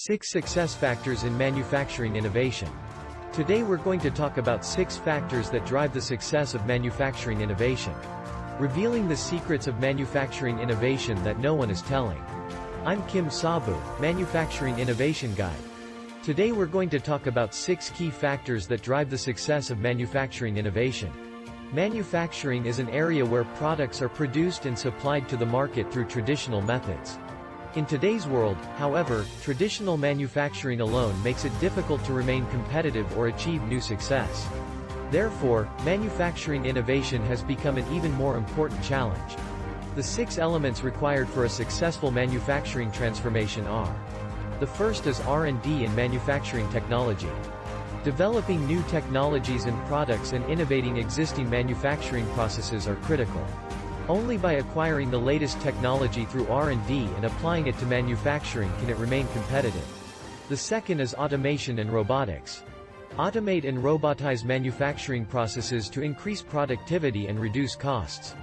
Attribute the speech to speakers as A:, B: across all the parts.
A: 6 Success Factors in Manufacturing Innovation. Today we're going to talk about 6 factors that drive the success of manufacturing innovation. Revealing the secrets of manufacturing innovation that no one is telling. I'm Kim Sabu, Manufacturing Innovation Guide. Today we're going to talk about 6 key factors that drive the success of manufacturing innovation. Manufacturing is an area where products are produced and supplied to the market through traditional methods. In today's world, however, traditional manufacturing alone makes it difficult to remain competitive or achieve new success. Therefore, manufacturing innovation has become an even more important challenge. The 6 elements required for a successful manufacturing transformation are: the first is R&D in manufacturing technology. Developing new technologies and products and innovating existing manufacturing processes are critical. Only by acquiring the latest technology through R&D and applying it to manufacturing can it remain competitive. The second is automation and robotics. Automate and robotize manufacturing processes to increase productivity and reduce costs.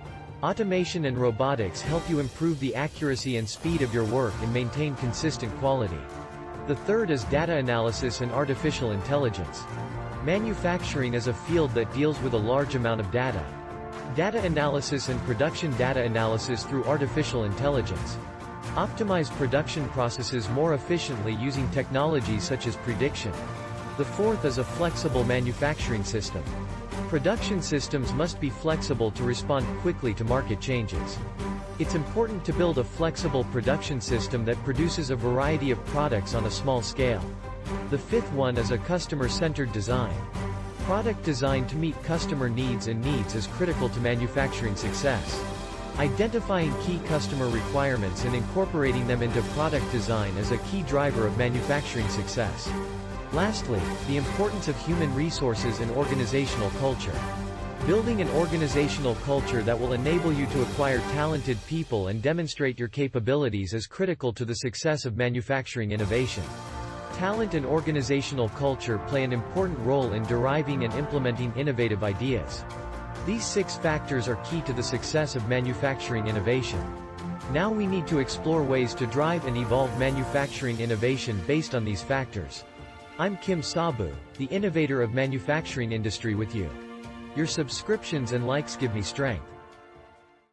A: Automation and robotics help you improve the accuracy and speed of your work and maintain consistent quality. The third is data analysis and artificial intelligence. Manufacturing is a field that deals with a large amount of data. Data analysis and production data analysis through artificial intelligence. Optimize production processes more efficiently using technologies such as prediction. The fourth is a flexible manufacturing system. Production systems must be flexible to respond quickly to market changes. It's important to build a flexible production system that produces a variety of products on a small scale. The fifth one is a customer-centered design. Product design to meet customer needs is critical to manufacturing success. Identifying key customer requirements and incorporating them into product design is a key driver of manufacturing success. Lastly, the importance of human resources and organizational culture. Building an organizational culture that will enable you to acquire talented people and demonstrate your capabilities is critical to the success of manufacturing innovation. Talent and organizational culture play an important role in deriving and implementing innovative ideas. These 6 factors are key to the success of manufacturing innovation. Now we need to explore ways to drive and evolve manufacturing innovation based on these factors. I'm Kim Sabu, the innovator of manufacturing industry with you. Your subscriptions and likes give me strength.